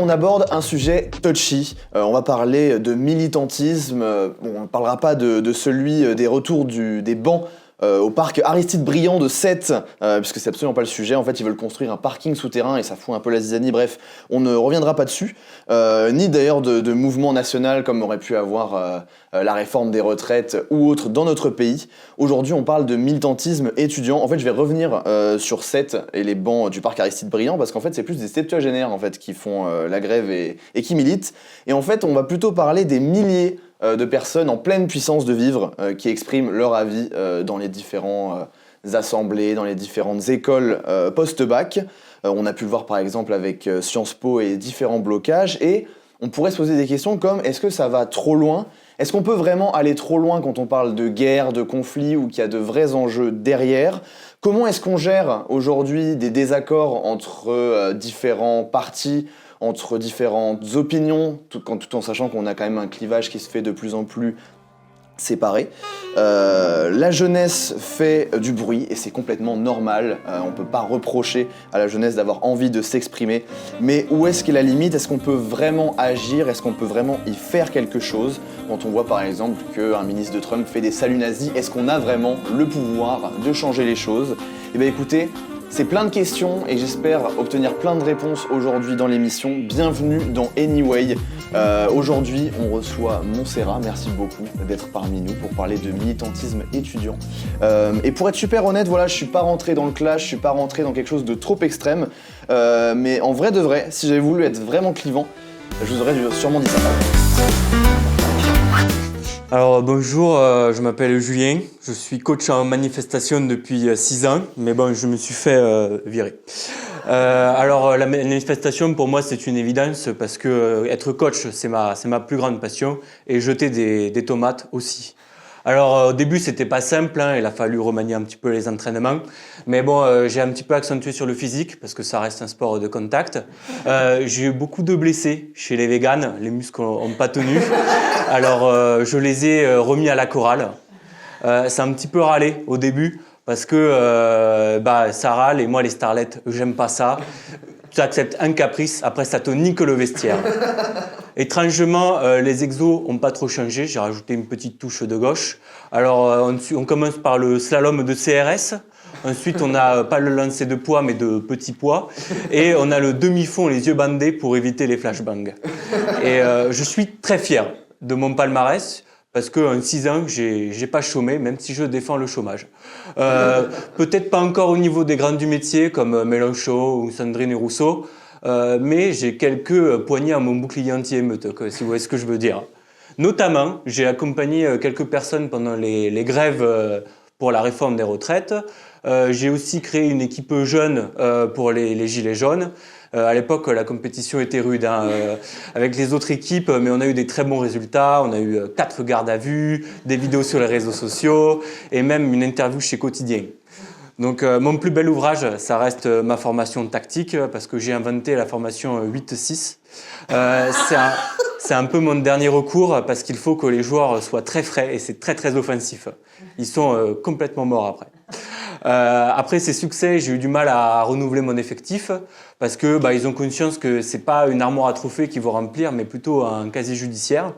on aborde un sujet touchy. On va parler de militantisme. On ne parlera pas de celui des retours des bancs au parc Aristide Briand de Sète, puisque c'est absolument pas le sujet. En fait, ils veulent construire un parking souterrain et ça fout un peu la zizanie. Bref, on ne reviendra pas dessus. Ni d'ailleurs de mouvement national comme aurait pu avoir la réforme des retraites ou autre dans notre pays. Aujourd'hui, on parle de militantisme étudiant. En fait, je vais revenir sur Sète et les bancs du parc Aristide Briand parce qu'en fait, c'est plus des septuagénaires en fait qui font la grève et qui militent. Et en fait, on va plutôt parler des milliers de personnes en pleine puissance de vivre qui expriment leur avis dans les différentes assemblées, dans les différentes écoles post-bac. On a pu le voir par exemple avec Sciences Po et différents blocages. Et on pourrait se poser des questions comme est-ce que ça va trop loin ? Est-ce qu'on peut vraiment aller trop loin quand on parle de guerre, de conflit ou qu'il y a de vrais enjeux derrière ? Comment est-ce qu'on gère aujourd'hui des désaccords entre différents partis, entre différentes opinions, tout en sachant qu'on a quand même un clivage qui se fait de plus en plus séparé. La jeunesse fait du bruit et c'est complètement normal. On peut pas reprocher à la jeunesse d'avoir envie de s'exprimer. Mais où est-ce qu'est la limite ? Est-ce qu'on peut vraiment agir ? Est-ce qu'on peut vraiment y faire quelque chose ? Quand on voit par exemple qu'un ministre de Trump fait des saluts nazis, est-ce qu'on a vraiment le pouvoir de changer les choses ? Eh bien écoutez, c'est plein de questions et j'espère obtenir plein de réponses aujourd'hui dans l'émission. Bienvenue dans Anyway. Aujourd'hui, on reçoit Montserrat. Merci beaucoup d'être parmi nous pour parler de militantisme étudiant. Et pour être super honnête, voilà, je suis pas rentré dans le clash, je suis pas rentré dans quelque chose de trop extrême. Mais en vrai de vrai, si j'avais voulu être vraiment clivant, je vous aurais sûrement dit ça. Alors bonjour, je m'appelle Julien, je suis coach en manifestation depuis 6 ans, mais bon, je me suis fait virer. Alors la manifestation pour moi c'est une évidence parce que être coach c'est ma plus grande passion et jeter des tomates aussi. Alors au début c'était pas simple, il a fallu remanier un petit peu les entraînements, mais bon j'ai un petit peu accentué sur le physique parce que ça reste un sport de contact. J'ai eu beaucoup de blessés chez les véganes, les muscles ont pas tenu, alors je les ai remis à la chorale. Ça a un petit peu râlé au début parce que ça râle et moi les starlettes j'aime pas ça. Tu acceptes un caprice, après ça te nique le vestiaire. Étrangement, les exos n'ont pas trop changé, j'ai rajouté une petite touche de gauche. Alors on commence par le slalom de CRS, ensuite on n'a pas le lancer de poids mais de petits poids, et on a le demi-fond les yeux bandés pour éviter les flashbangs. Et je suis très fier de mon palmarès, parce qu'en 6 ans, j'ai pas chômé, même si je défends le chômage. Peut-être pas encore au niveau des grands du métier, comme Mélenchon ou Sandrine Rousseau, mais j'ai quelques poignées à mon bouclier anti-émeute, si vous voyez ce que je veux dire. Notamment, j'ai accompagné quelques personnes pendant les grèves pour la réforme des retraites. J'ai aussi créé une équipe jeune pour les Gilets jaunes. À l'époque, la compétition était rude avec les autres équipes, mais on a eu des très bons résultats. On a eu 4 gardes à vue, des vidéos sur les réseaux sociaux et même une interview chez Quotidien. Donc mon plus bel ouvrage, ça reste ma formation tactique parce que j'ai inventé la formation 8-6. C'est un peu mon dernier recours parce qu'il faut que les joueurs soient très frais et c'est très très offensif. Ils sont complètement morts après. Après ces succès, j'ai eu du mal à renouveler mon effectif parce que ils ont conscience que c'est pas une armoire à trophées qu'ils vont remplir, mais plutôt un casier judiciaire.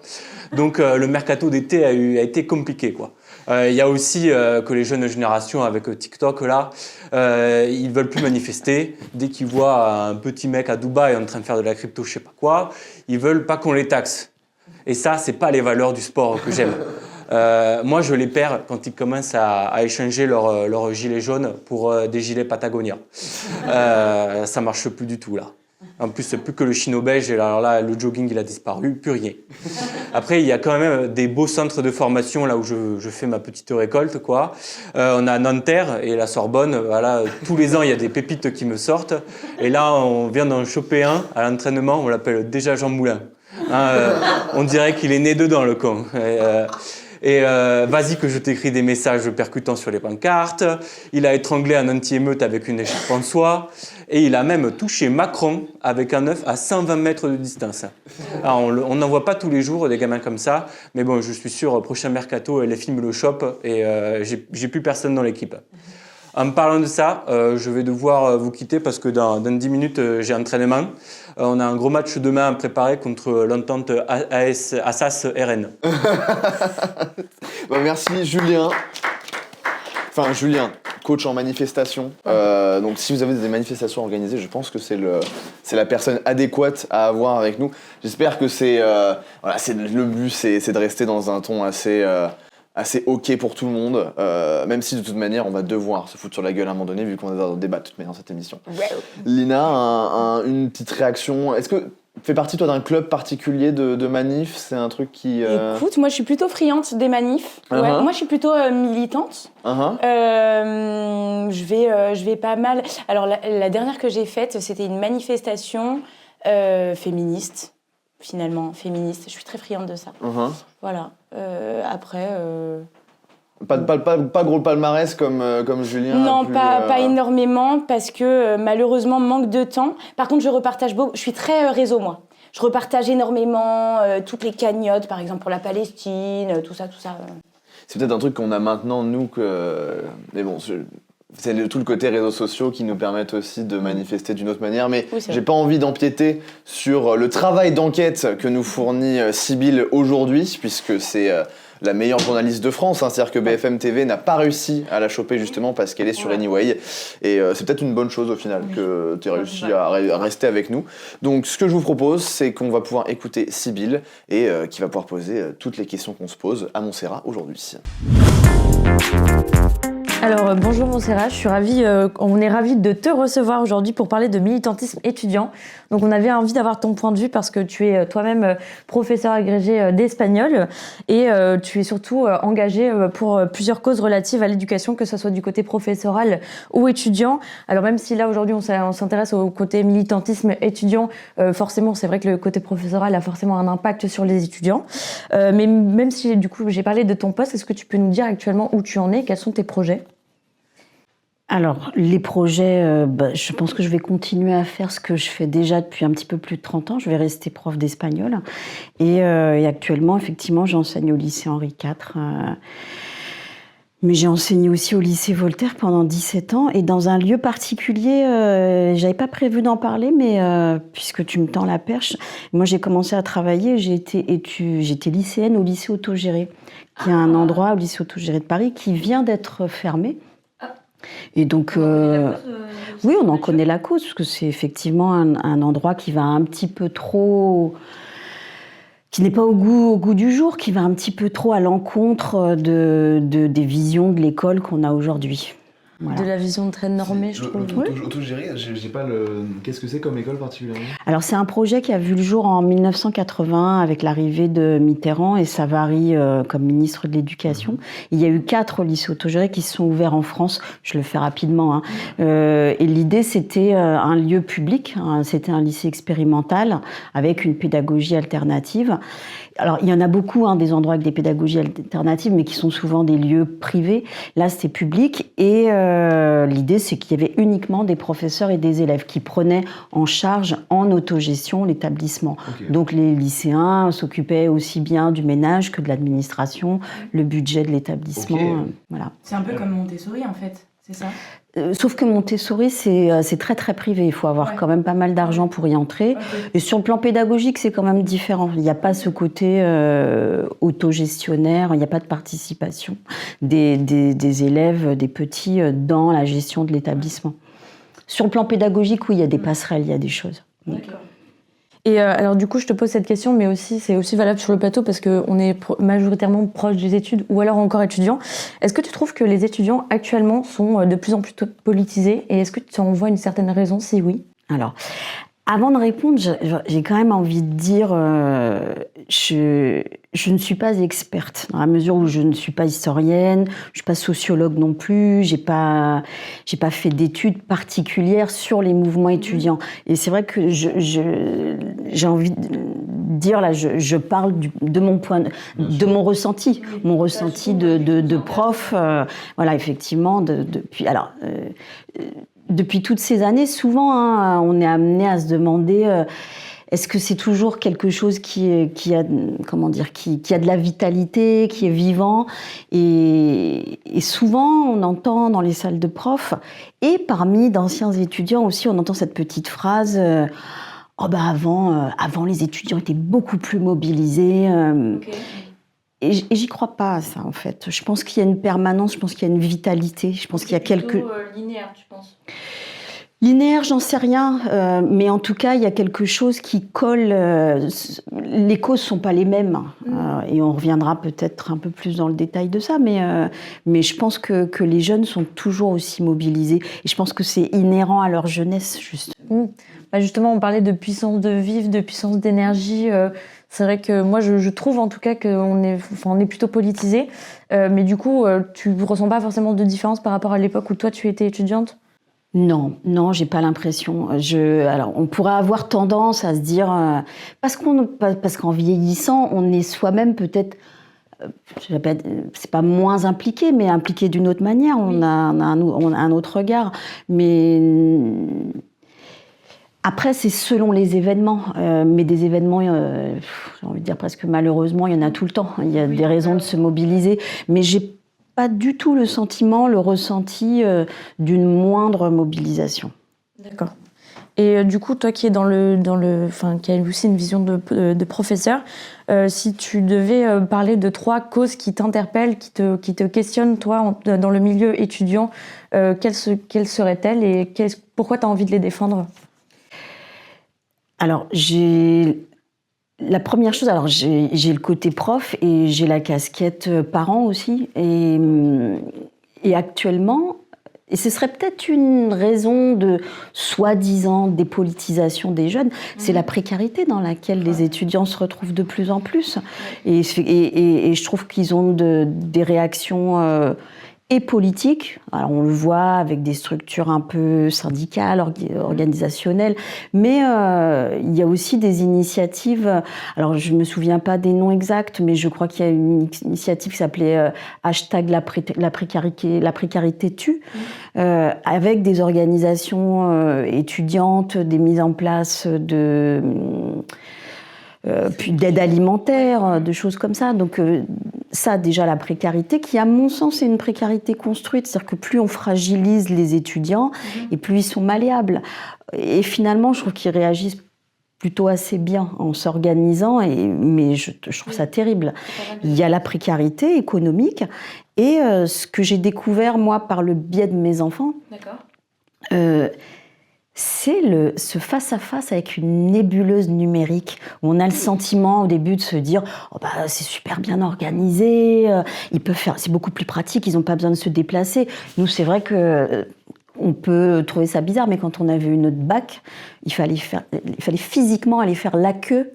Donc le mercato d'été a été compliqué, quoi. Il y a aussi que les jeunes générations avec TikTok là, ils veulent plus manifester. Dès qu'ils voient un petit mec à Dubaï en train de faire de la crypto, je sais pas quoi, ils veulent pas qu'on les taxe. Et ça, c'est pas les valeurs du sport que j'aime. Moi, je les perds quand ils commencent à échanger leurs gilets jaunes pour des gilets Patagonia. Ça marche plus du tout, là. En plus, c'est plus que le chino beige, et alors là, le jogging, il a disparu, plus rien. Après, il y a quand même des beaux centres de formation, là où je fais ma petite récolte, quoi. On a Nanterre et la Sorbonne, voilà, tous les ans, il y a des pépites qui me sortent. Et là, on vient d'en choper un à l'entraînement, on l'appelle déjà Jean Moulin. On dirait qu'il est né dedans, le con. Vas-y que je t'écris des messages percutants sur les pancartes. Il a étranglé un anti-émeute avec une écharpe en soie. Et il a même touché Macron avec un œuf à 120 mètres de distance. Alors, on n'en voit pas tous les jours des gamins comme ça. Mais bon, je suis sûr, prochain mercato, les films le chopent et j'ai plus personne dans l'équipe. En parlant de ça, je vais devoir vous quitter parce que dans 10 minutes, j'ai entraînement. On a un gros match demain à préparer contre l'entente Assas-RN. Merci Julien. Enfin Julien, coach en manifestation. Donc si vous avez des manifestations organisées, je pense que c'est la personne adéquate à avoir avec nous. J'espère que le but, c'est de rester dans un ton assez ok pour tout le monde, même si de toute manière on va devoir se foutre sur la gueule à un moment donné vu qu'on est dans un débat de toute manière dans cette émission. Ouais. Lina, une petite réaction. Est-ce que tu fais partie toi d'un club particulier de manif? C'est un truc qui... Écoute, moi je suis plutôt friande des manifs. Ouais, moi je suis plutôt militante. Je vais pas mal. Alors la dernière que j'ai faite, c'était une manifestation féministe. Finalement, féministe. Je suis très friande de ça. Voilà. Après... Pas gros palmarès comme Julien. Non, pas énormément, parce que malheureusement, manque de temps. Par contre, je repartage beaucoup. Je suis très réseau, moi. Je repartage énormément toutes les cagnottes, par exemple pour la Palestine, tout ça. C'est peut-être un truc qu'on a maintenant, nous, mais bon... C'est tout le côté réseaux sociaux qui nous permettent aussi de manifester d'une autre manière, mais oui, j'ai pas envie d'empiéter sur le travail d'enquête que nous fournit Sybille aujourd'hui, puisque c'est la meilleure journaliste de France, hein, c'est-à-dire que BFM TV n'a pas réussi à la choper justement parce qu'elle est sur Anyway, et c'est peut-être une bonne chose au final que tu aies réussi à rester avec nous. Donc ce que je vous propose, c'est qu'on va pouvoir écouter Sybille et qui va pouvoir poser toutes les questions qu'on se pose à Montserrat aujourd'hui. Alors bonjour Montserrat, on est ravis de te recevoir aujourd'hui pour parler de militantisme étudiant. Donc on avait envie d'avoir ton point de vue parce que tu es toi-même professeur agrégé d'espagnol et tu es surtout engagé pour plusieurs causes relatives à l'éducation, que ce soit du côté professoral ou étudiant. Alors même si là aujourd'hui on s'intéresse au côté militantisme étudiant, forcément c'est vrai que le côté professoral a forcément un impact sur les étudiants. Mais même si du coup j'ai parlé de ton poste, est-ce que tu peux nous dire actuellement où tu en es, quels sont tes projets ? Alors, les projets, je pense que je vais continuer à faire ce que je fais déjà depuis un petit peu plus de 30 ans. Je vais rester prof d'espagnol. Et actuellement, effectivement, j'enseigne au lycée Henri IV. Mais j'ai enseigné aussi au lycée Voltaire pendant 17 ans. Et dans un lieu particulier, j'avais pas prévu d'en parler, mais puisque tu me tends la perche, moi j'ai commencé à travailler, j'étais lycéenne au lycée autogéré, qui est un endroit au lycée autogéré de Paris qui vient d'être fermé. Et donc, oui, on en connaît la cause, parce que c'est effectivement un endroit qui va un petit peu trop... qui n'est pas au goût du jour, qui va un petit peu trop à l'encontre des visions de l'école qu'on a aujourd'hui. Voilà. De la vision très normée, je trouve. Autogéré, j'ai pas qu'est-ce que c'est comme école particulièrement ? Alors, c'est un projet qui a vu le jour en 1980 avec l'arrivée de Mitterrand et Savary comme ministre de l'Éducation. Il y a eu 4 lycées autogérés qui se sont ouverts en France. Je le fais rapidement. Hein. Et l'idée, c'était un lieu public. Hein. C'était un lycée expérimental avec une pédagogie alternative. Alors, il y en a beaucoup, hein, des endroits avec des pédagogies alternatives, mais qui sont souvent des lieux privés. Là, c'était public. Et l'idée, c'est qu'il y avait uniquement des professeurs et des élèves qui prenaient en charge en autogestion l'établissement. Okay. Donc, les lycéens s'occupaient aussi bien du ménage que de l'administration, le budget de l'établissement. Okay. Voilà. C'est un peu comme Montessori, en fait, c'est ça ? Sauf que Montessori, c'est très très privé. Il faut avoir quand même pas mal d'argent pour y entrer. Okay. Et sur le plan pédagogique, c'est quand même différent. Il n'y a pas ce côté autogestionnaire, il n'y a pas de participation des élèves, des petits, dans la gestion de l'établissement. Sur le plan pédagogique, oui, il y a des passerelles, il y a des choses. D'accord. Et alors du coup, je te pose cette question, mais aussi c'est aussi valable sur le plateau parce qu'on est majoritairement proche des études ou alors encore étudiants. Est-ce que tu trouves que les étudiants actuellement sont de plus en plus politisés et est-ce que tu en vois une certaine raison, si oui ? Alors, avant de répondre, j'ai quand même envie de dire, je ne suis pas experte, dans la mesure où je ne suis pas historienne, je ne suis pas sociologue non plus, j'ai pas fait d'études particulières sur les mouvements étudiants. Et c'est vrai que j'ai envie de dire, là, je parle de mon mon ressenti de prof. Voilà, effectivement, depuis toutes ces années, souvent, hein, on est amené à se demander est-ce que c'est toujours quelque chose qui a de la vitalité, qui est vivant? Et souvent, on entend dans les salles de profs, et parmi d'anciens étudiants aussi, on entend cette petite phrase avant, les étudiants étaient beaucoup plus mobilisés. Et j'y crois pas à ça, en fait. Je pense qu'il y a une permanence, je pense qu'il y a une vitalité, je pense qu'il y a quelque... linéaire, tu penses? Linéaire, j'en sais rien, mais en tout cas, il y a quelque chose qui colle. Les causes sont pas les mêmes, et on reviendra peut-être un peu plus dans le détail de ça, mais je pense que les jeunes sont toujours aussi mobilisés, et je pense que c'est inhérent à leur jeunesse, justement. Bah justement, on parlait de puissance de vivre, de puissance d'énergie. C'est vrai que moi, je trouve en tout cas qu'on est plutôt politisé, mais du coup, tu ne ressens pas forcément de différence par rapport à l'époque où toi, tu étais étudiante? Non, j'ai pas l'impression. Alors, on pourrait avoir tendance à se dire, parce qu'en vieillissant, on est soi-même peut-être, c'est pas moins impliqué, mais impliqué d'une autre manière. On a un autre regard. Mais après, c'est selon les événements. Mais des événements, j'ai envie de dire presque malheureusement, il y en a tout le temps. Il y a des raisons de se mobiliser. Mais j'ai pas du tout le ressenti d'une moindre mobilisation. D'accord. Et du coup, toi qui es qui as aussi une vision de professeur, si tu devais parler de 3 causes qui t'interpellent, qui te questionnent, toi, dans le milieu étudiant, quelles seraient-elles et pourquoi tu as envie de les défendre? Alors, la première chose, alors j'ai le côté prof et j'ai la casquette parent aussi. Et actuellement, et ce serait peut-être une raison de soi-disant dépolitisation des jeunes, c'est la précarité dans laquelle les étudiants se retrouvent de plus en plus. Et je trouve qu'ils ont des réactions et politiques. Alors on le voit avec des structures un peu syndicales, organisationnelles, mais il y a aussi des initiatives. Alors je me souviens pas des noms exacts, mais je crois qu'il y a une initiative qui s'appelait #la précarité tue, avec des organisations étudiantes, des mises en place puis d'aide alimentaire, de choses comme ça. Donc ça, déjà, la précarité, qui à mon sens est une précarité construite, c'est-à-dire que plus on fragilise les étudiants, et plus ils sont malléables. Et finalement, je trouve qu'ils réagissent plutôt assez bien en s'organisant, mais je trouve ça terrible. Il y a la précarité économique, et ce que j'ai découvert, moi, par le biais de mes enfants, c'est ce face-à-face avec une nébuleuse numérique, où on a le sentiment au début de se dire c'est super bien organisé, ils peuvent faire, c'est beaucoup plus pratique, ils n'ont pas besoin de se déplacer. Nous, c'est vrai que on peut trouver ça bizarre, mais quand on avait eu notre bac, il fallait physiquement aller faire la queue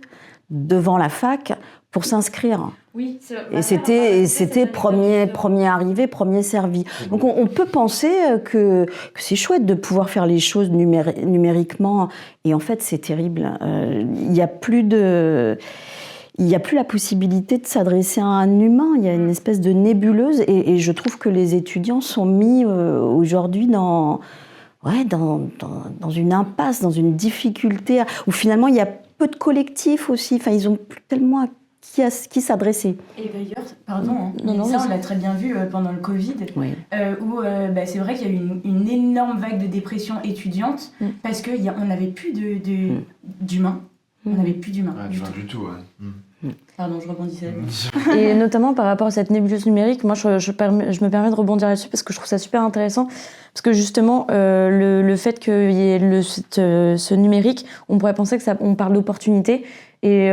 devant la fac pour s'inscrire. Oui, et c'était premier arrivé, premier servi. Donc on peut penser que c'est chouette de pouvoir faire les choses numériquement, et en fait c'est terrible. Il n'y a plus la possibilité de s'adresser à un humain. Il y a une espèce de nébuleuse, et je trouve que les étudiants sont mis aujourd'hui dans une impasse, dans une difficulté, où finalement il y a peu de collectifs aussi. Enfin, ils ont plus tellement à qui s'adresser. Et d'ailleurs, pardon, on l'a très bien vu pendant le Covid, où c'est vrai qu'il y a eu une énorme vague de dépression étudiante, parce qu'on n'avait plus d'humains. On n'avait plus d'humains. Du tout, ouais. Pardon, je rebondissais. Et notamment par rapport à cette nébuleuse numérique, moi je me permets de rebondir là-dessus parce que je trouve ça super intéressant. Parce que justement, le fait qu'il y ait ce numérique, on pourrait penser que on parle d'opportunité. Et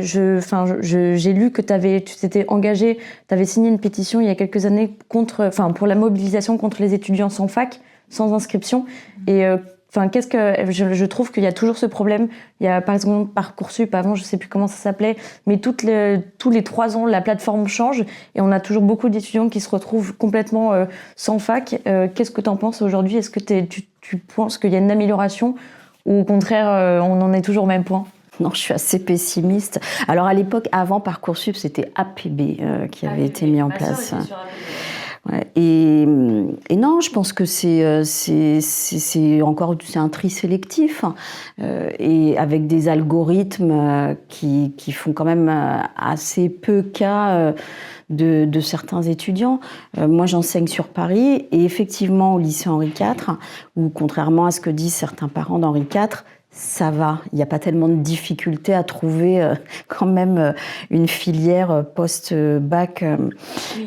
j'ai lu que tu t'étais engagé, tu avais signé une pétition il y a quelques années pour la mobilisation contre les étudiants sans fac, sans inscription. Et je trouve qu'il y a toujours ce problème. Il y a par exemple Parcoursup, avant je sais plus comment ça s'appelait, mais tous les 3 ans la plateforme change et on a toujours beaucoup d'étudiants qui se retrouvent complètement sans fac. Qu'est-ce que tu en penses aujourd'hui? Est-ce que tu penses qu'il y a une amélioration ou au contraire on en est toujours au même point? Non, je suis assez pessimiste. Alors à l'époque, avant Parcoursup, c'était APB qui avait été mis en place. Ouais. Et non, je pense que c'est un tri sélectif et avec des algorithmes qui font quand même assez peu cas de certains étudiants. Moi, j'enseigne sur Paris et effectivement au lycée Henri IV, où contrairement à ce que disent certains parents d'Henri IV, ça va, il n'y a pas tellement de difficultés à trouver quand même une filière post-bac.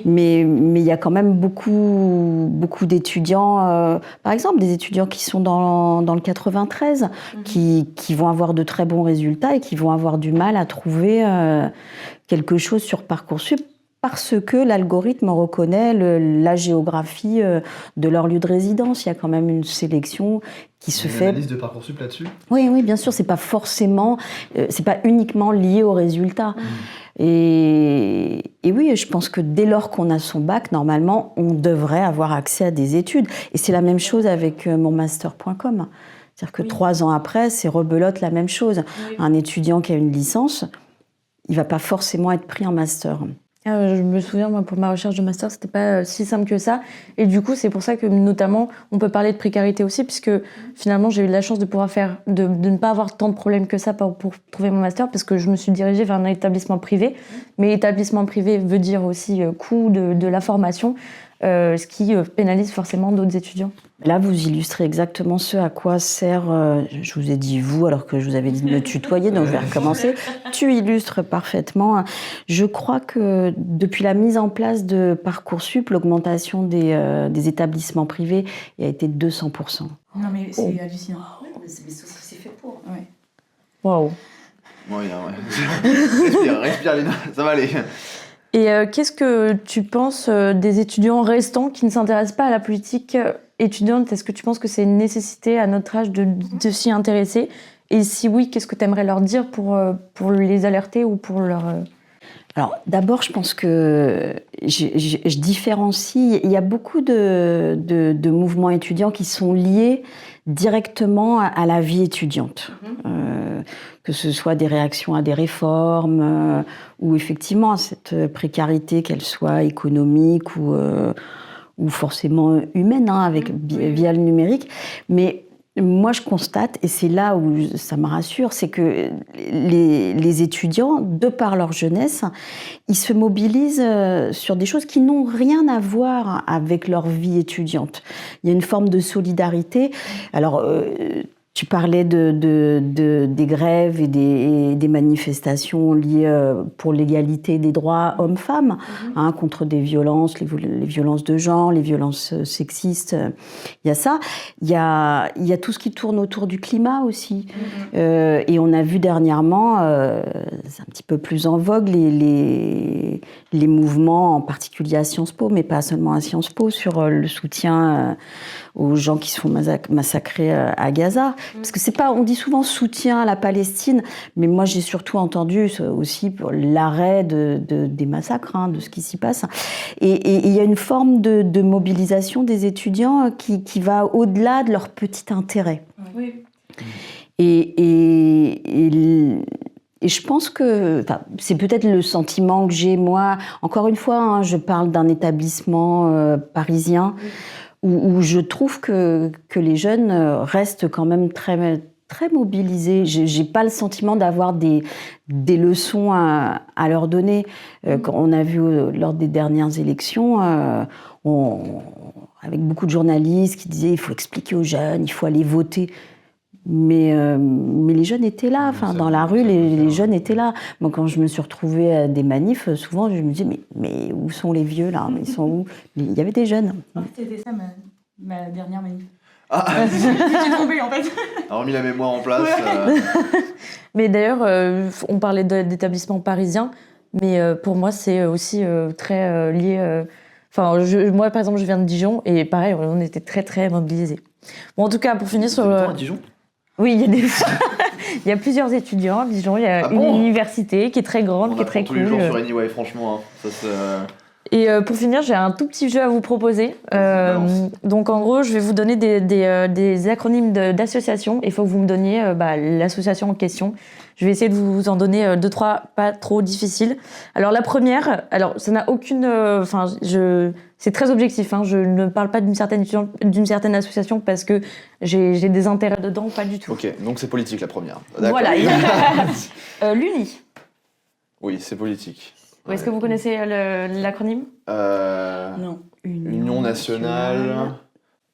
Mais il y a quand même beaucoup d'étudiants, par exemple des étudiants qui sont dans le 93, qui vont avoir de très bons résultats et qui vont avoir du mal à trouver quelque chose sur Parcoursup, parce que l'algorithme reconnaît la géographie de leur lieu de résidence. Il y a quand même une sélection qui se fait. Une analyse de Parcoursup là-dessus ? Oui, bien sûr. C'est pas forcément, c'est pas uniquement lié aux résultats. Et oui, je pense que dès lors qu'on a son bac, normalement, on devrait avoir accès à des études. Et c'est la même chose avec monmaster.com. C'est-à-dire que 3 ans après, c'est rebelote la même chose. Oui. Un étudiant qui a une licence, il va pas forcément être pris en master. Je me souviens, moi, pour ma recherche de master, c'était pas si simple que ça. Et du coup, c'est pour ça que, notamment, on peut parler de précarité aussi, puisque finalement, j'ai eu de la chance de pouvoir de ne pas avoir tant de problèmes que ça pour trouver mon master, parce que je me suis dirigée vers un établissement privé. Mais établissement privé veut dire aussi coût de la formation, ce qui pénalise forcément d'autres étudiants. Là, vous illustrez exactement ce à quoi sert, je vous ai dit vous, alors que je vous avais dit de me tutoyer, donc je vais recommencer. Tu illustres parfaitement. Je crois que depuis la mise en place de Parcoursup, l'augmentation des établissements privés a été de 200%. Non mais c'est hallucinant. Mais c'est fait pour. Ouais. Waouh. Ouais. Respire Léna, ça va aller. Et qu'est-ce que tu penses des étudiants restants qui ne s'intéressent pas à la politique étudiante? Est-ce que tu penses que c'est une nécessité à notre âge de s'y intéresser? Et si oui, qu'est-ce que tu aimerais leur dire pour les alerter ou pour leur... Alors d'abord, je pense que je différencie. Il y a beaucoup de mouvements étudiants qui sont liés directement à la vie étudiante. Que ce soit des réactions à des réformes ou effectivement cette précarité, qu'elle soit économique ou forcément humaine, via le numérique. Mais moi, je constate, et c'est là où ça me rassure, c'est que les étudiants, de par leur jeunesse, ils se mobilisent sur des choses qui n'ont rien à voir avec leur vie étudiante. Il y a une forme de solidarité. Alors, tu parlais des grèves et des manifestations liées pour l'égalité des droits hommes-femmes, contre des violences, les violences de genre, les violences sexistes. Il y a ça. Il y a tout ce qui tourne autour du climat aussi. Et on a vu dernièrement, c'est un petit peu plus en vogue, les mouvements, en particulier à Sciences Po, mais pas seulement à Sciences Po, sur le soutien aux gens qui se font massacrer à Gaza. Parce que c'est pas, on dit souvent soutien à la Palestine, mais moi j'ai surtout entendu aussi pour l'arrêt des massacres, de ce qui s'y passe. Et il y a une forme de mobilisation des étudiants qui va au-delà de leur petit intérêt. Oui. Et je pense que, c'est peut-être le sentiment que j'ai, moi. Encore une fois, je parle d'un établissement parisien où je trouve que les jeunes restent quand même très, très mobilisés. J'ai pas le sentiment d'avoir des leçons à leur donner. Quand on a vu lors des dernières élections, avec beaucoup de journalistes qui disaient il faut expliquer aux jeunes, il faut aller voter. Mais les jeunes étaient là, dans la rue, les jeunes étaient là. Moi, quand je me suis retrouvée à des manifs, souvent, je me disais, mais où sont les vieux, là? Ils sont où? Il y avait des jeunes. C'était ça, ma dernière manif. Ah, J'ai tombé, en fait. a remis la mémoire en place. Mais d'ailleurs, on parlait d'établissements parisiens, mais pour moi, c'est aussi très lié... moi, par exemple, je viens de Dijon, et pareil, on était très, très mobilisés. Bon, en tout cas, pour finir sur... à Dijon ? Oui, il y a plusieurs étudiants à Dijon. Il y a une université qui est très grande, qui est très cool. On apprend tous les jours sur Anyway, franchement. Et pour finir, j'ai un tout petit jeu à vous proposer. Donc, en gros, je vais vous donner des acronymes d'associations. Il faut que vous me donniez l'association en question. Je vais essayer de vous en donner 2-3 pas trop difficiles. Alors, la première, ça n'a aucune... C'est très objectif, hein. Je ne parle pas d'une certaine association parce que j'ai des intérêts dedans, pas du tout. Ok, donc c'est politique la première. D'accord. Voilà. L'UNI. Oui, c'est politique. Est-ce que vous connaissez l'acronyme ? Non. Union nationale.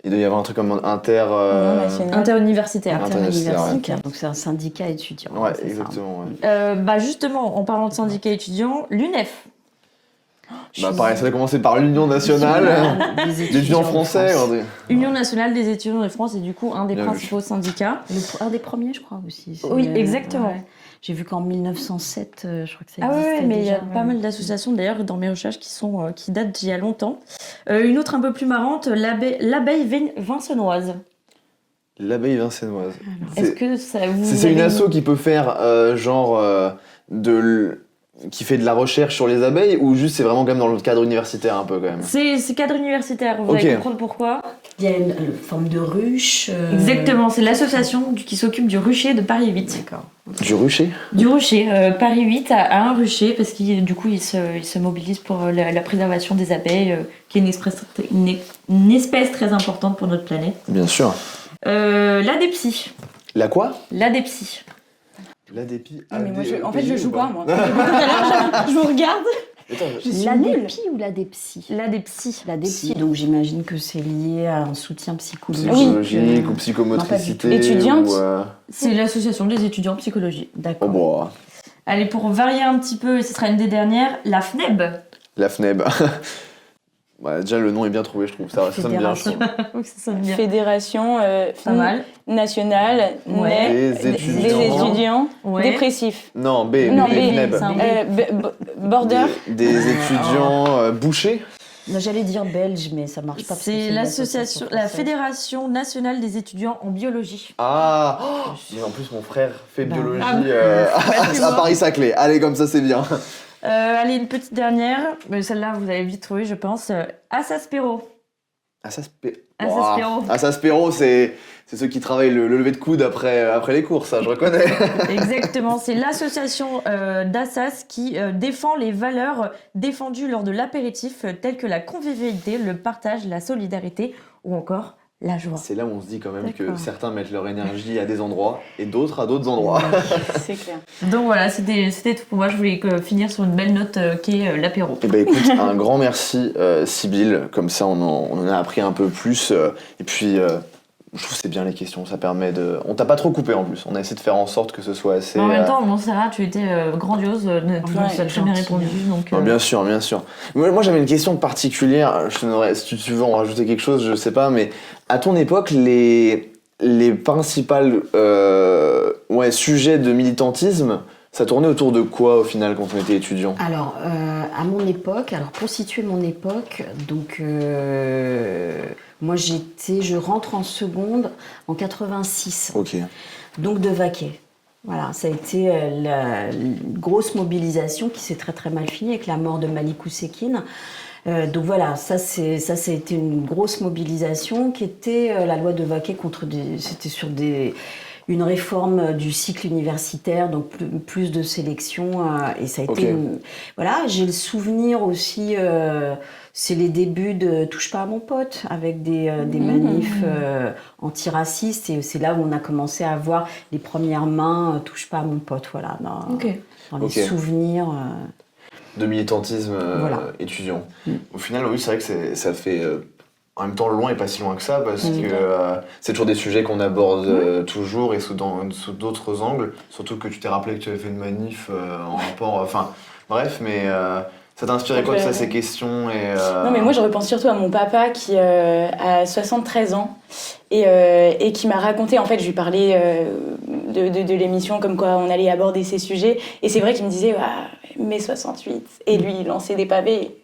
Il doit y avoir un truc comme Interuniversitaire. Interuniversitaire. Donc c'est un syndicat étudiant. Ouais, exactement. Ouais. Justement, en parlant de syndicat étudiant, l'UNEF. Pareil, ça a commencé par l'Union nationale des étudiants français. Union nationale des étudiants de France est du coup un des principaux syndicats. Un des premiers, je crois aussi. Oui, exactement. Ouais. J'ai vu qu'en 1907, je crois que ça existait. Ah ouais, mais il y a déjà, pas mal d'associations d'ailleurs dans mes recherches qui datent d'il y a longtemps. Une autre un peu plus marrante, l'abeille vincenoise. L'abeille vincenoise. Est-ce que ça vous... C'est une asso qui peut faire qui fait de la recherche sur les abeilles ou juste c'est vraiment quand même dans le cadre universitaire un peu quand même? C'est cadre universitaire, vous allez comprendre pourquoi. Il y a une forme de ruche. Exactement, c'est l'association qui s'occupe du rucher de Paris 8. D'accord. Du rucher? Du rucher. Paris 8 a un rucher parce qu'il du coup il se mobilise pour la préservation des abeilles, qui est une espèce très importante pour notre planète. Bien sûr. L'ADEPSI. La quoi? L'ADEPSI. L'ADEPI. Mais moi, je joue pas, moi. Je vous regarde. L'ADEPI ou l'ADEPSI? L'ADEPSI. L'ADEPSI, donc j'imagine que c'est lié à un soutien psychologique. Psychologique ou psychomotricité. Étudiante. C'est l'association des étudiants en psychologie. D'accord. Oh, bon. Allez, pour varier un petit peu, et ce sera une des dernières, la FNEB. La FNEB. Ouais, déjà le nom est bien trouvé, je trouve. Ça sonne bien, je trouve. Oui, ça sonne bien. Fédération Pas mal. nationale Des des étudiants. étudiants Ouais. dépressifs. Non, B. Non, B. FNEB. C'est un Border. Des étudiants bouchés. Non, j'allais dire belge, mais ça marche pas. parce que C'est une l'association, la française. Fédération nationale des étudiants en biologie. Ah mais en plus mon frère fait Bah, biologie tu à vois. Paris-Saclay. Allez, comme ça c'est bien. Allez, une petite dernière, mais celle-là vous allez vite trouver, je pense. Assaspero. Assaspero, c'est ceux qui travaillent le lever de coude après les cours, ça je reconnais. Exactement, c'est l'association d'Assas qui défend les valeurs défendues lors de l'apéritif, telles que la convivialité, le partage, la solidarité ou encore la joie. C'est là où on se dit quand même que D'accord. certains mettent leur énergie à des endroits et d'autres à d'autres endroits. C'est clair. Donc voilà, c'était tout pour moi. Je voulais finir sur une belle note qui est l'apéro. Eh ben écoute, un grand merci Sybille, comme ça on en a appris un peu plus et puis je trouve que c'est bien les questions, ça permet de... On t'a pas trop coupé en plus, on a essayé de faire en sorte que ce soit assez... En même temps, Montserrat, tu étais grandiose, tu nous as très bien répondu. Donc, Bien sûr, bien sûr. Moi j'avais une question particulière, je te donnerais, si tu veux en rajouter quelque chose, je sais pas, mais à ton époque, les principales sujets de militantisme, ça tournait autour de quoi au final quand on était étudiant? Alors, à mon époque, pour situer mon époque, donc moi je rentre en seconde en 86, Ok. donc de Vaquet. Voilà, ça a été la grosse mobilisation qui s'est très très mal finie avec la mort de Malik Oussekine. Donc voilà, ça a été une grosse mobilisation qui était la loi de Vaquet c'était sur une réforme du cycle universitaire, donc plus de sélection, et ça a été... Voilà, j'ai le souvenir aussi, c'est les débuts de Touche pas à mon pote, avec des manifs antiracistes, et c'est là où on a commencé à avoir les premières mains Touche pas à mon pote, voilà, dans les souvenirs... de militantisme Voilà. étudiant. Au final, oui, c'est vrai que ça fait... en même temps, loin et pas si loin que ça, parce que c'est toujours des sujets qu'on aborde toujours et sous d'autres angles. Surtout que tu t'es rappelé que tu avais fait une manif en rapport... Enfin, bref, mais ça t'a inspiré quoi de ça, ces questions Non, mais moi, je repense surtout à mon papa qui a 73 ans et qui m'a raconté, en fait, je lui parlais de l'émission, comme quoi on allait aborder ces sujets. Et c'est vrai qu'il me disait, mai 68, et lui, il lançait des pavés.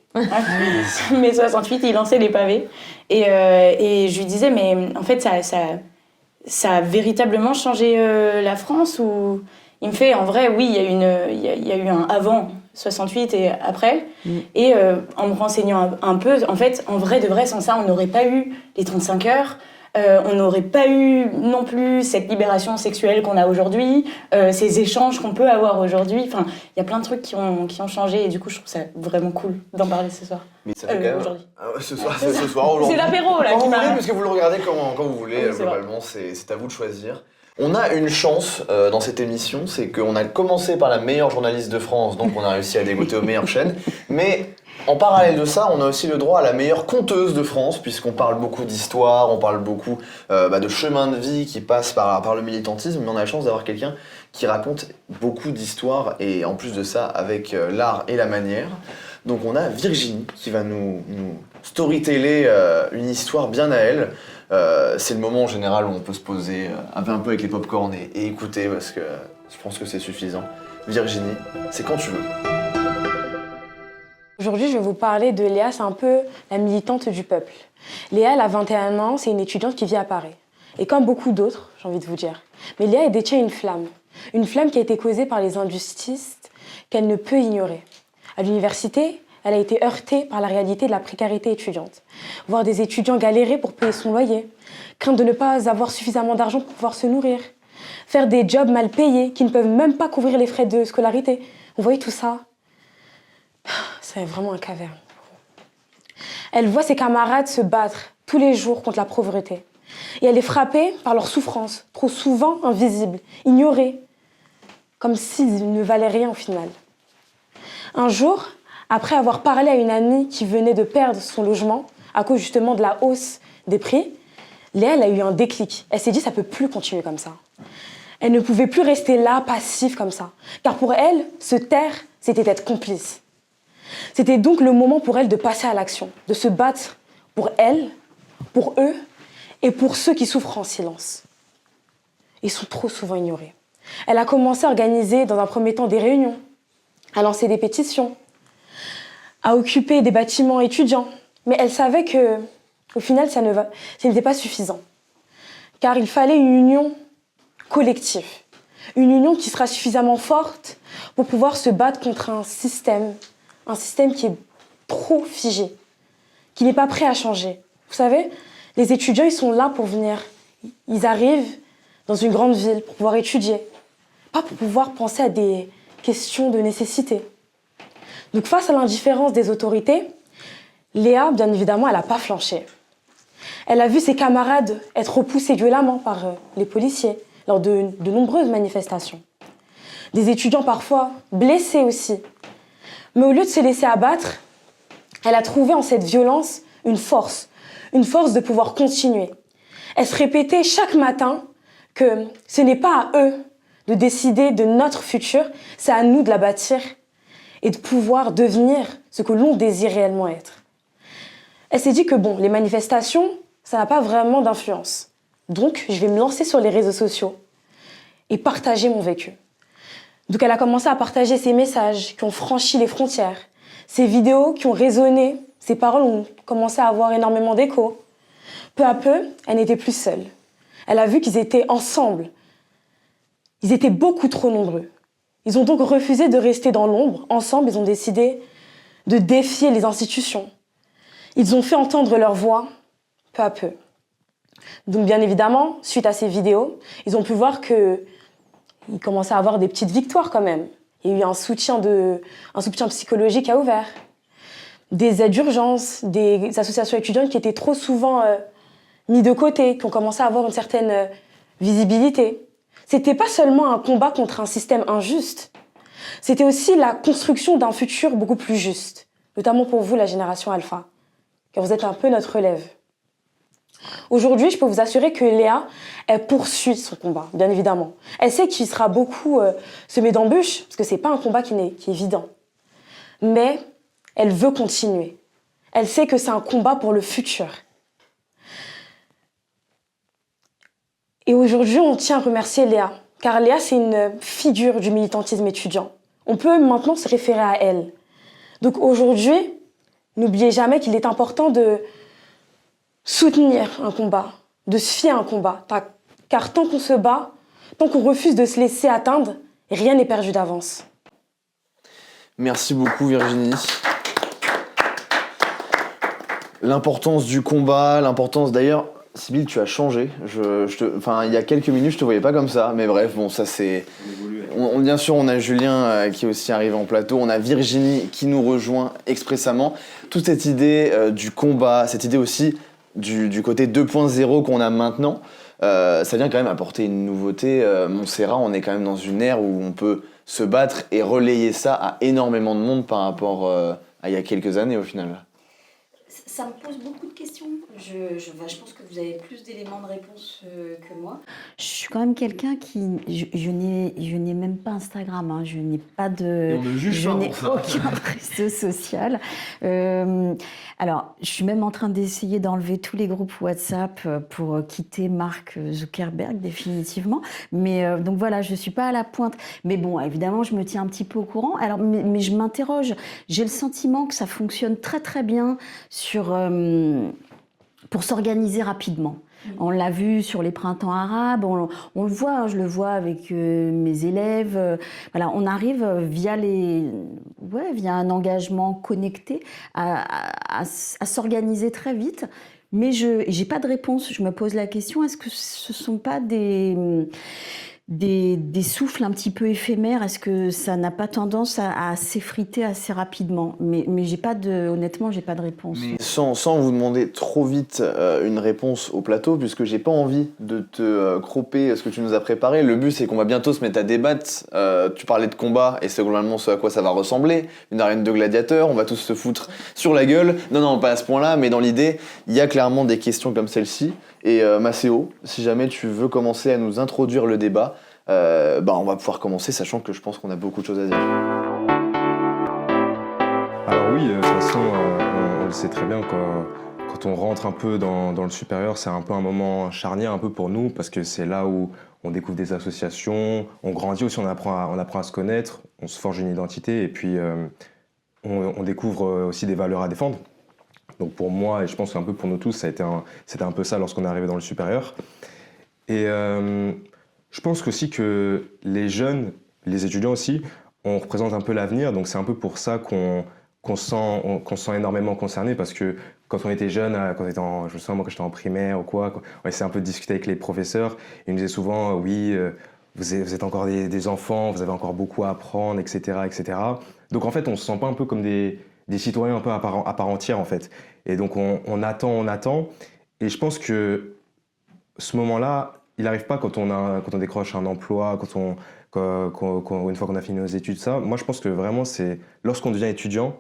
Mai 68, il lançait les pavés. Et je lui disais, mais en fait, ça a véritablement changé la France ou... Il me fait, en vrai, oui, il y a eu un avant 68 et après. Et en me renseignant un peu, en fait, en vrai de vrai, sans ça, on n'aurait pas eu les 35 heures. on n'aurait pas eu non plus cette libération sexuelle qu'on a aujourd'hui, ces échanges qu'on peut avoir aujourd'hui. Enfin, il y a plein de trucs qui ont changé et du coup, je trouve ça vraiment cool d'en parler ce soir. Mais ça fait quand même... Aujourd'hui. Ah ouais, ce soir, aujourd'hui. C'est l'apéro là Quand qui vous m'a... voulez, parce que vous le regardez quand vous voulez, Oui, globalement, c'est à vous de choisir. On a une chance dans cette émission, c'est qu'on a commencé par la meilleure journaliste de France, donc on a réussi à dégoter aux meilleures chaînes, mais en parallèle de ça, on a aussi le droit à la meilleure conteuse de France, puisqu'on parle beaucoup d'histoire, on parle beaucoup de chemin de vie qui passe par le militantisme, mais on a la chance d'avoir quelqu'un qui raconte beaucoup d'histoires, et en plus de ça, avec l'art et la manière. Donc on a Virginie qui va nous storyteller une histoire bien à elle. C'est le moment en général où on peut se poser un peu avec les pop-corn et écouter parce que je pense que c'est suffisant. Virginie, c'est quand tu veux. Aujourd'hui, je vais vous parler de Léa, c'est un peu la militante du peuple. Léa, elle a 21 ans, c'est une étudiante qui vit à Paris. Et comme beaucoup d'autres, j'ai envie de vous dire. Mais Léa, elle détient une flamme qui a été causée par les injustices qu'elle ne peut ignorer. À l'université, elle a été heurtée par la réalité de la précarité étudiante. Voir des étudiants galérer pour payer son loyer, craindre de ne pas avoir suffisamment d'argent pour pouvoir se nourrir, faire des jobs mal payés qui ne peuvent même pas couvrir les frais de scolarité. Vous voyez tout ça? C'est vraiment un calvaire. Elle voit ses camarades se battre tous les jours contre la pauvreté. Et elle est frappée par leur souffrance, trop souvent invisible, ignorée, comme s'ils ne valaient rien au final. Un jour, après avoir parlé à une amie qui venait de perdre son logement à cause justement de la hausse des prix, Léa, elle a eu un déclic. Elle s'est dit, ça ne peut plus continuer comme ça. Elle ne pouvait plus rester là, passive comme ça. Car pour elle, se taire, c'était être complice. C'était donc le moment pour elle de passer à l'action, de se battre pour elle, pour eux et pour ceux qui souffrent en silence. Ils sont trop souvent ignorés. Elle a commencé à organiser dans un premier temps des réunions, à lancer des pétitions, à occuper des bâtiments étudiants. Mais elle savait que, au final, ça n'était pas suffisant. Car il fallait une union collective. Une union qui sera suffisamment forte pour pouvoir se battre contre un système qui est trop figé, qui n'est pas prêt à changer. Vous savez, les étudiants, ils sont là pour venir. Ils arrivent dans une grande ville pour pouvoir étudier, pas pour pouvoir penser à des questions de nécessité. Donc face à l'indifférence des autorités, Léa, bien évidemment, elle n'a pas flanché. Elle a vu ses camarades être repoussés violemment par les policiers lors de nombreuses manifestations. Des étudiants parfois blessés aussi. Mais au lieu de se laisser abattre, elle a trouvé en cette violence une force de pouvoir continuer. Elle se répétait chaque matin que ce n'est pas à eux de décider de notre futur, c'est à nous de la bâtir et de pouvoir devenir ce que l'on désire réellement être. Elle s'est dit que bon, les manifestations, ça n'a pas vraiment d'influence. Donc, je vais me lancer sur les réseaux sociaux et partager mon vécu. Donc, elle a commencé à partager ses messages qui ont franchi les frontières, ses vidéos qui ont résonné, ses paroles ont commencé à avoir énormément d'écho. Peu à peu, elle n'était plus seule. Elle a vu qu'ils étaient ensemble. Ils étaient beaucoup trop nombreux. Ils ont donc refusé de rester dans l'ombre. Ensemble, ils ont décidé de défier les institutions. Ils ont fait entendre leur voix peu à peu. Donc bien évidemment, suite à ces vidéos, ils ont pu voir qu'ils commençaient à avoir des petites victoires quand même. Il y a eu un soutien psychologique à ouvert, des aides d'urgence, des associations étudiantes qui étaient trop souvent mis de côté, qui ont commencé à avoir une certaine visibilité. C'était pas seulement un combat contre un système injuste, c'était aussi la construction d'un futur beaucoup plus juste, notamment pour vous, la génération alpha, car vous êtes un peu notre relève. Aujourd'hui, je peux vous assurer que Léa, elle poursuit son combat, bien évidemment. Elle sait qu'il sera beaucoup semé d'embûches, parce que c'est pas un combat qui est évident. Mais elle veut continuer. Elle sait que c'est un combat pour le futur. Et aujourd'hui, on tient à remercier Léa, car Léa, c'est une figure du militantisme étudiant. On peut maintenant se référer à elle. Donc aujourd'hui, n'oubliez jamais qu'il est important de soutenir un combat, de se fier à un combat. Car tant qu'on se bat, tant qu'on refuse de se laisser atteindre, rien n'est perdu d'avance. Merci beaucoup Virginie. L'importance du combat, l'importance d'ailleurs, Sybille, tu as changé. Il y a quelques minutes, je te voyais pas comme ça. Mais bref, bon, ça c'est... bien sûr, on a Julien qui est aussi arrivé en plateau. On a Virginie qui nous rejoint expressément. Toute cette idée du combat, cette idée aussi du côté 2.0 qu'on a maintenant, ça vient quand même apporter une nouveauté. Montserrat, on est quand même dans une ère où on peut se battre et relayer ça à énormément de monde par rapport à il y a quelques années au final. Ça me pose beaucoup de questions. Je pense que vous avez plus d'éléments de réponse que moi. Je suis quand même quelqu'un qui... Je n'ai même pas Instagram. Hein. Je n'ai pas de... Et on ne juge je pas n'ai pour ça. aucun réseau social. Alors, je suis même en train d'essayer d'enlever tous les groupes WhatsApp pour quitter Mark Zuckerberg définitivement. Mais donc voilà, je ne suis pas à la pointe. Mais bon, évidemment, je me tiens un petit peu au courant. Alors, mais je m'interroge. J'ai le sentiment que ça fonctionne très très bien pour s'organiser rapidement. On l'a vu sur les printemps arabes, on le voit, hein, je le vois avec mes élèves. Voilà, on arrive via un engagement connecté à s'organiser très vite. Mais je n'ai pas de réponse. Je me pose la question, est-ce que ce ne sont pas des souffles un petit peu éphémères? Est-ce que ça n'a pas tendance à s'effriter assez rapidement? Mais honnêtement, j'ai pas de réponse. Mais sans vous demander trop vite une réponse au plateau, puisque j'ai pas envie de te cropper ce que tu nous as préparé. Le but, c'est qu'on va bientôt se mettre à débattre. Tu parlais de combat, et c'est globalement ce à quoi ça va ressembler. Une arène de gladiateurs, on va tous se foutre sur la gueule. Non, pas à ce point-là, mais dans l'idée, il y a clairement des questions comme celle-ci. Et Maceo, si jamais tu veux commencer à nous introduire le débat, on va pouvoir commencer, sachant que je pense qu'on a beaucoup de choses à dire. Alors oui, de toute façon, on le sait très bien, quand on rentre un peu dans le supérieur, c'est un peu un moment charnière un peu pour nous, parce que c'est là où on découvre des associations, on grandit aussi, on apprend à se connaître, on se forge une identité, et puis on découvre aussi des valeurs à défendre. Donc pour moi, et je pense qu'un peu pour nous tous, c'était un peu ça lorsqu'on est arrivé dans le supérieur. Et je pense aussi que les jeunes, les étudiants aussi, on représente un peu l'avenir, donc c'est un peu pour ça qu'on se sent énormément concerné, parce que quand on était jeune, je me souviens moi quand j'étais en primaire ou quoi, on essayait un peu de discuter avec les professeurs, ils nous disaient souvent oui, vous êtes encore des enfants, vous avez encore beaucoup à apprendre, etc., etc. Donc en fait, on se sent pas un peu comme des citoyens un peu à part entière en fait. Et donc on attend, et je pense que ce moment-là, il n'arrive pas quand on décroche un emploi, une fois qu'on a fini nos études, ça. Moi, je pense que vraiment, c'est lorsqu'on devient étudiant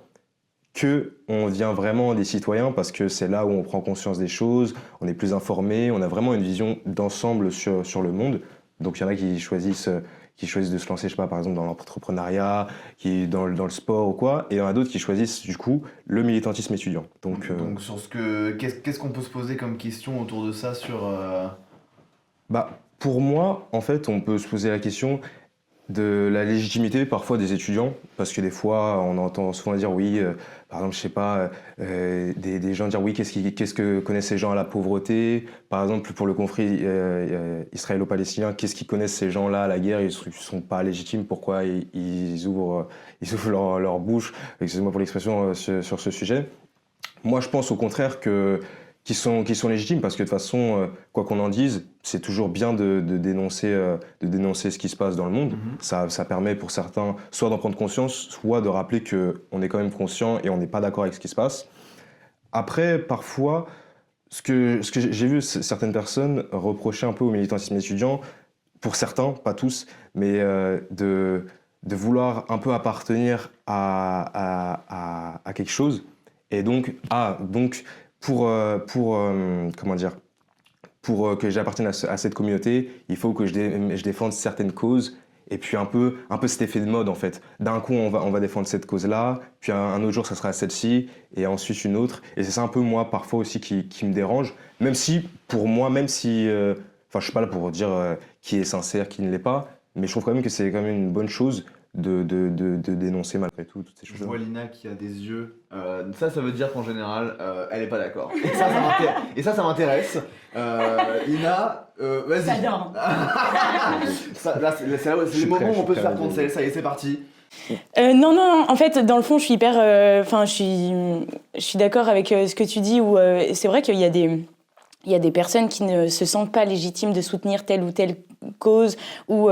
qu'on devient vraiment des citoyens, parce que c'est là où on prend conscience des choses, on est plus informé, on a vraiment une vision d'ensemble sur le monde. Donc, il y en a qui choisissent de se lancer, je sais pas, par exemple, dans l'entrepreneuriat, dans le sport ou quoi, et il y en a d'autres qui choisissent, du coup, le militantisme étudiant. Donc sur qu'est-ce qu'on peut se poser comme question autour de ça sur... Pour moi, en fait, on peut se poser la question de la légitimité parfois des étudiants, parce que des fois, on entend souvent dire oui, par exemple, je sais pas, des gens dire oui, qu'est-ce que connaissent ces gens à la pauvreté, par exemple, pour le conflit israélo-palestinien, qu'est-ce qu'ils connaissent ces gens-là à la guerre, ils sont pas légitimes, pourquoi ils ouvrent leur bouche, excusez-moi pour l'expression, sur ce sujet. Moi, je pense au contraire qui sont légitimes, parce que de toute façon, quoi qu'on en dise, c'est toujours bien de dénoncer ce qui se passe dans le monde. Ça permet pour certains soit d'en prendre conscience, soit de rappeler qu'on est quand même conscient et on n'est pas d'accord avec ce qui se passe. Après, parfois, ce que j'ai vu certaines personnes reprocher un peu au militantisme étudiant, pour certains, pas tous, mais de vouloir un peu appartenir à quelque chose. Et donc pour que j'appartienne à cette communauté, il faut que je défende certaines causes, et puis un peu cet effet de mode en fait. D'un coup, on va défendre cette cause-là, puis un autre jour, ça sera celle-ci, et ensuite une autre. Et c'est ça un peu, moi, parfois aussi, qui me dérange. Même si, pour moi, je suis pas là pour dire qui est sincère, qui ne l'est pas, mais je trouve quand même que c'est quand même une bonne chose de dénoncer malgré tout toutes ces choses. Je vois Lina qui a des yeux. Ça veut dire qu'en général, elle est pas d'accord. Et ça m'intéresse. Lina, vas-y. J'adore. C'est le moment où on peut se faire cancel. Ça y est, c'est parti. Non, en fait, dans le fond, je suis hyper... je suis d'accord avec ce que tu dis, où c'est vrai qu'il y a des il y a des personnes qui ne se sentent pas légitimes de soutenir telle ou telle cause, ou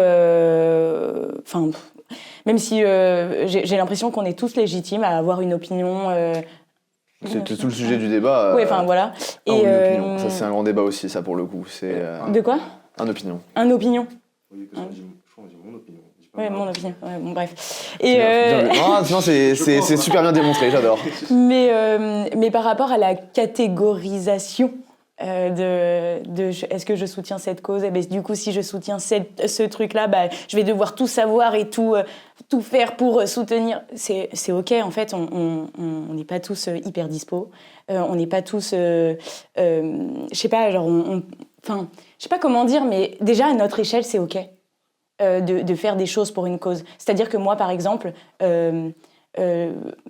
même si j'ai l'impression qu'on est tous légitimes à avoir une opinion. C'est tout le sujet du débat. Oui, enfin voilà. Une opinion. Ça, c'est un grand débat aussi, ça, pour le coup. De quoi ? Un opinion. Un opinion. Oui, parce que je crois qu'on dit mon opinion. Oui, mon opinion. Ouais, bon, bref. Et non, c'est super bien démontré, j'adore. Mais par rapport à la catégorisation est-ce que je soutiens cette cause, du coup, si je soutiens ce truc-là, je vais devoir tout savoir et tout faire pour soutenir. C'est OK, en fait, on n'est pas tous hyper dispo. On n'est pas tous... je sais pas, genre... je sais pas comment dire, mais déjà, à notre échelle, c'est OK de faire des choses pour une cause. C'est-à-dire que moi, par exemple,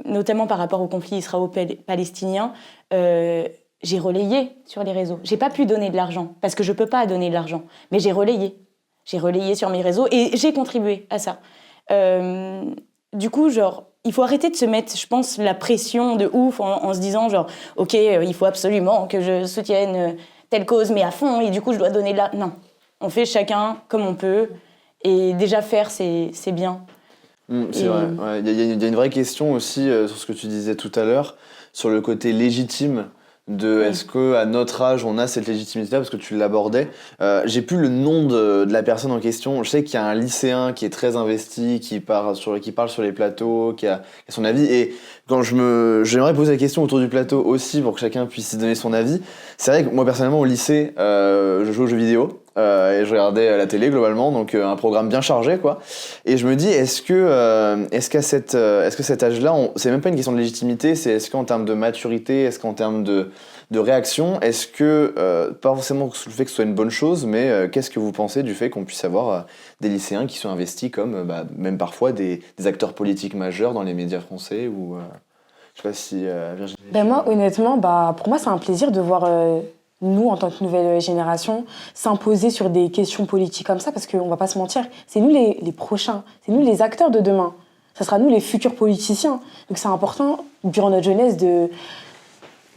notamment par rapport au conflit israélo-palestinien, j'ai relayé sur les réseaux. J'ai pas pu donner de l'argent, parce que je peux pas donner de l'argent. Mais j'ai relayé. J'ai relayé sur mes réseaux et j'ai contribué à ça. Du coup, genre, il faut arrêter de se mettre, je pense, la pression de ouf en se disant, genre, OK, il faut absolument que je soutienne telle cause, mais à fond, et du coup, je dois donner de l'argent. Non. On fait chacun comme on peut. Et déjà faire, c'est bien. C'est vrai. Il y a une vraie question aussi sur ce que tu disais tout à l'heure, sur le côté légitime. Est-ce qu'à notre âge, on a cette légitimité-là, parce que tu l'abordais. J'ai plus le nom de la personne en question. Je sais qu'il y a un lycéen qui est très investi, qui parle sur les plateaux, qui a son avis. Et quand j'aimerais poser la question autour du plateau aussi, pour que chacun puisse y donner son avis. C'est vrai que moi, personnellement, au lycée, je jouais aux jeux vidéo. Et je regardais la télé globalement, donc un programme bien chargé, quoi. Et je me dis, est-ce qu'à cet âge-là, c'est même pas une question de légitimité, est-ce qu'en termes de maturité, est-ce qu'en termes de réaction, est-ce que, pas forcément le fait que ce soit une bonne chose, mais qu'est-ce que vous pensez du fait qu'on puisse avoir des lycéens qui sont investis comme même parfois des acteurs politiques majeurs dans les médias français ou je sais pas si Virginie. Moi, honnêtement, pour moi, c'est un plaisir de voir nous, en tant que nouvelle génération, s'imposer sur des questions politiques comme ça, parce qu'on va pas se mentir, c'est nous les prochains, c'est nous les acteurs de demain. Ça sera nous les futurs politiciens. Donc c'est important, durant notre jeunesse, de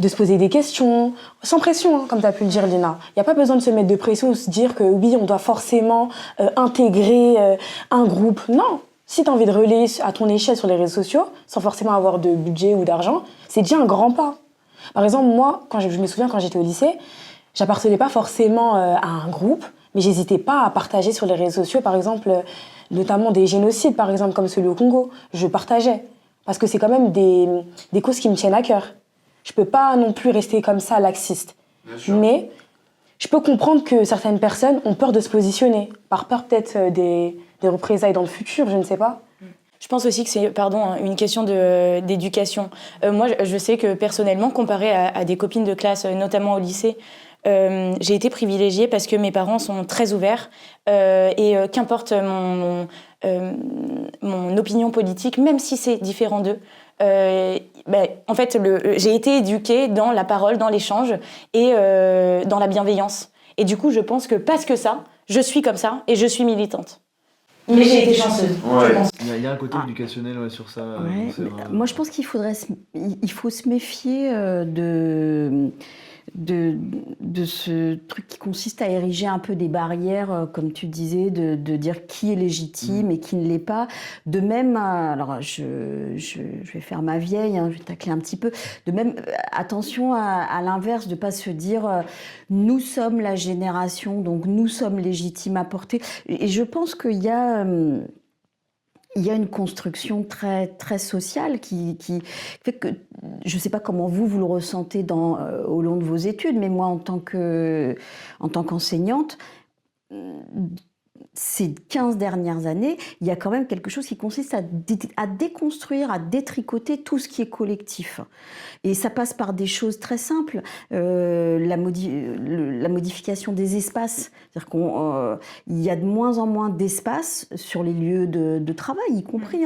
se poser des questions, sans pression, comme tu as pu le dire, Lina. Il n'y a pas besoin de se mettre de pression ou se dire que oui, on doit forcément intégrer un groupe. Non. Si tu as envie de relayer à ton échelle sur les réseaux sociaux, sans forcément avoir de budget ou d'argent, c'est déjà un grand pas. Par exemple, moi, je me souviens quand j'étais au lycée, j'appartenais pas forcément à un groupe, mais j'hésitais pas à partager sur les réseaux sociaux, par exemple, notamment des génocides, par exemple, comme celui au Congo. Je partageais, parce que c'est quand même des causes qui me tiennent à cœur. Je peux pas non plus rester comme ça, laxiste. Mais je peux comprendre que certaines personnes ont peur de se positionner, par peur peut-être des représailles dans le futur, je ne sais pas. Je pense aussi que c'est une question d'éducation. Moi, je sais que personnellement, comparé à des copines de classe, notamment au lycée, j'ai été privilégiée parce que mes parents sont très ouverts et qu'importe mon opinion politique, même si c'est différent d'eux, en fait, j'ai été éduquée dans la parole, dans l'échange et dans la bienveillance. Et du coup, je pense que parce que ça, je suis comme ça et je suis militante. Mais j'ai été chanceuse, je pense. Il y a un côté éducationnel sur ça. Ouais. Moi, je pense qu'il faut se méfier de ce truc qui consiste à ériger un peu des barrières, comme tu disais, de dire qui est légitime et qui ne l'est pas. De même, alors je vais faire ma vieille, je vais tacler un petit peu, de même, attention à l'inverse, de ne pas se dire nous sommes la génération, donc nous sommes légitimes à porter. Et je pense qu'il y a... il y a une construction très, très sociale qui fait que, je ne sais pas comment vous le ressentez au long de vos études, mais moi, en tant qu'enseignante, ces 15 dernières années, il y a quand même quelque chose qui consiste à déconstruire, à détricoter tout ce qui est collectif. Et ça passe par des choses très simples, la modification des espaces. C'est-à-dire qu'il y a de moins en moins d'espace sur les lieux de travail, y compris.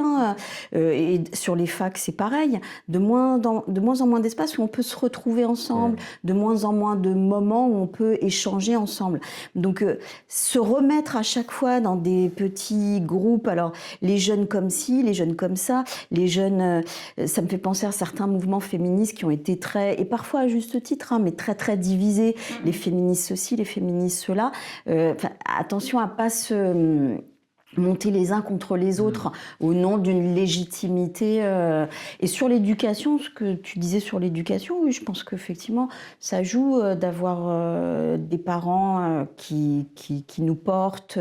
Et sur les facs, c'est pareil. De moins en moins d'espace où on peut se retrouver ensemble, de moins en moins de moments où on peut échanger ensemble. Donc, se remettre à chaque fois fois dans des petits groupes, alors les jeunes comme ci, les jeunes comme ça, les jeunes, ça me fait penser à certains mouvements féministes qui ont été très, et parfois à juste titre, hein, mais très très divisés, les féministes ceci, les féministes cela. Attention à pas se monter les uns contre les autres au nom d'une légitimité. Et sur l'éducation, ce que tu disais sur l'éducation, oui, je pense qu'effectivement, ça joue d'avoir des parents qui nous portent,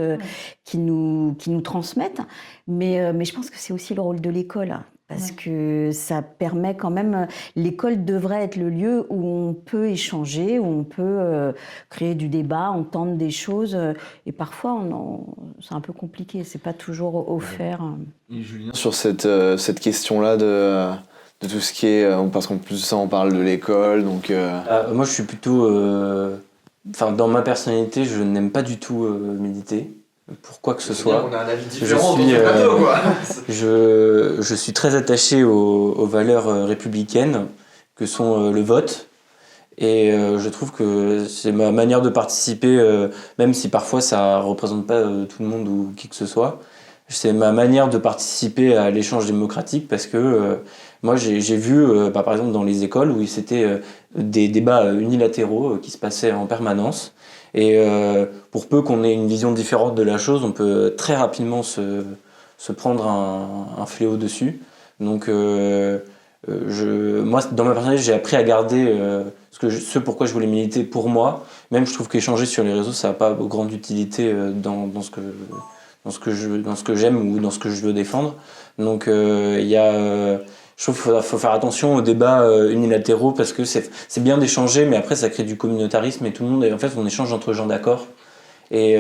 qui nous transmettent. Mais je pense que c'est aussi le rôle de l'école. Parce que ça permet quand même... L'école devrait être le lieu où on peut échanger, où on peut créer du débat, entendre des choses. Et parfois, c'est un peu compliqué. C'est pas toujours offert. Et Julien, Sur cette question-là de tout ce qui est... parce qu'en plus de ça, on parle de l'école, donc... Moi, je suis plutôt... dans ma personnalité, je n'aime pas du tout militer. Pour quoi que ce soit. On a un avis différent dans ce plateau, quoi. Je suis très attaché aux valeurs républicaines que sont le vote. Et je trouve que c'est ma manière de participer, même si parfois ça ne représente pas tout le monde ou qui que ce soit. C'est ma manière de participer à l'échange démocratique parce que moi j'ai vu, par exemple dans les écoles où c'était des débats unilatéraux qui se passaient en permanence. Et pour peu qu'on ait une vision différente de la chose, on peut très rapidement se prendre un fléau dessus. Donc moi, dans ma personnalité, j'ai appris à garder ce pourquoi je voulais militer pour moi. Même je trouve qu'échanger sur les réseaux, ça n'a pas grande utilité dans ce que j'aime ou dans ce que je veux défendre. Donc je trouve qu'il faut faire attention aux débats unilatéraux parce que c'est bien d'échanger, mais après ça crée du communautarisme et tout le monde, en fait, on échange entre gens d'accord. Et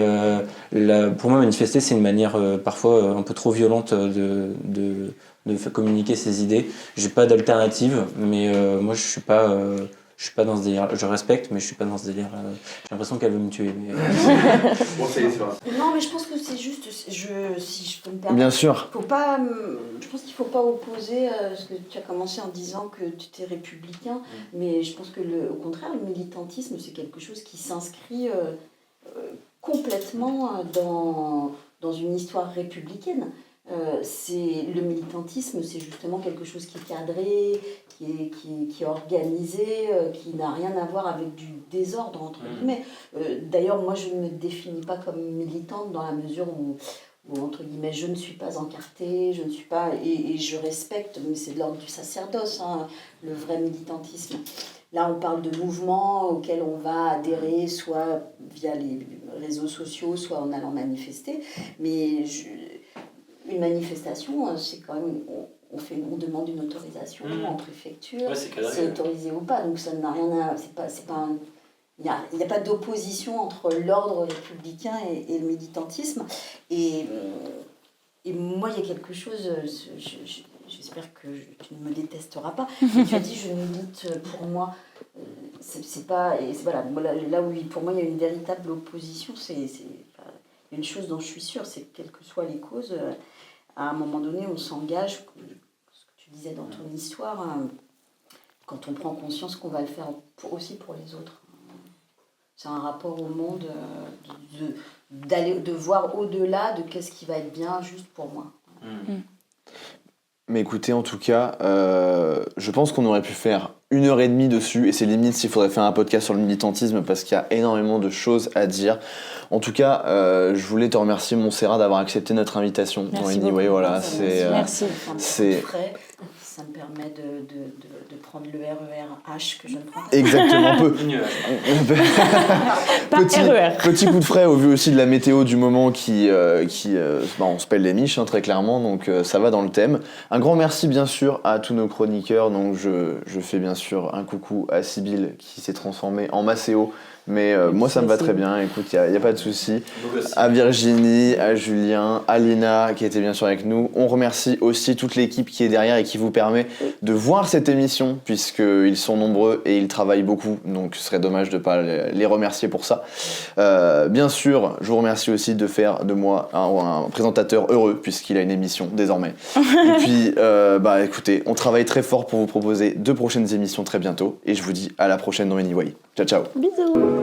pour moi, manifester, c'est une manière parfois un peu trop violente de communiquer ses idées. J'ai pas d'alternative, mais moi je suis pas dans ce délire. Je respecte, mais je suis pas dans ce délire. J'ai l'impression qu'elle veut me tuer. Mais... Bon, c'est vrai. Non, mais je pense que c'est juste, si je peux me permettre. Bien sûr. Je pense qu'il ne faut pas opposer, parce que tu as commencé en disant que tu étais républicain, mais je pense que au contraire, le militantisme, c'est quelque chose qui s'inscrit complètement dans une histoire républicaine. Le militantisme, c'est justement quelque chose qui est cadré, qui est organisé, qui n'a rien à voir avec du désordre, entre guillemets. D'ailleurs, moi, je ne me définis pas comme militante dans la mesure où entre guillemets, je ne suis pas encartée, je ne suis pas... Et je respecte, mais c'est de l'ordre du sacerdoce, hein, le vrai militantisme. Là, on parle de mouvements auxquels on va adhérer, soit via les réseaux sociaux, soit en allant manifester. Mais une manifestation, c'est quand même... On demande une autorisation en préfecture, c'est autorisé ou pas, donc ça n'a rien à... Il n'y a pas d'opposition entre l'ordre républicain et le militantisme. Et moi, il y a quelque chose, j'espère que tu ne me détesteras pas, tu as dit je milite pour moi. C'est pas... Voilà, là où pour moi il y a une véritable opposition, c'est une chose dont je suis sûre, c'est que quelles que soient les causes, à un moment donné on s'engage, ce que tu disais dans ton histoire, quand on prend conscience qu'on va le faire aussi pour les autres. C'est un rapport au monde, de voir au-delà de qu'est-ce qui va être bien juste pour moi. Mais écoutez, en tout cas, je pense qu'on aurait pu faire 1h30 dessus, et c'est limite s'il faudrait faire un podcast sur le militantisme, parce qu'il y a énormément de choses à dire. En tout cas, je voulais te remercier, Montserrat, d'avoir accepté notre invitation. Merci beaucoup. Voilà, Merci. Ça me permet de prendre le RER-H que je ne prends pas. Exactement. RER. Petit coup de frais au vu aussi de la météo du moment on se pèle les miches, hein, très clairement, donc ça va dans le thème. Un grand merci bien sûr à tous nos chroniqueurs, donc je fais bien sûr un coucou à Sybille qui s'est transformée en Macéo. Mais moi ça me va très bien, écoute, il n'y a pas de souci. À Virginie, à Julien, à Lina qui était bien sûr avec nous. On remercie aussi toute l'équipe qui est derrière et qui vous permet de voir cette émission, puisqu'ils sont nombreux et ils travaillent beaucoup, donc ce serait dommage de ne pas les remercier pour ça. Bien sûr, je vous remercie aussi de faire de moi un présentateur heureux, puisqu'il a une émission désormais. Et puis, écoutez, on travaille très fort pour vous proposer 2 prochaines émissions très bientôt, et je vous dis à la prochaine dans Anyway. Ciao, ciao. Bisous.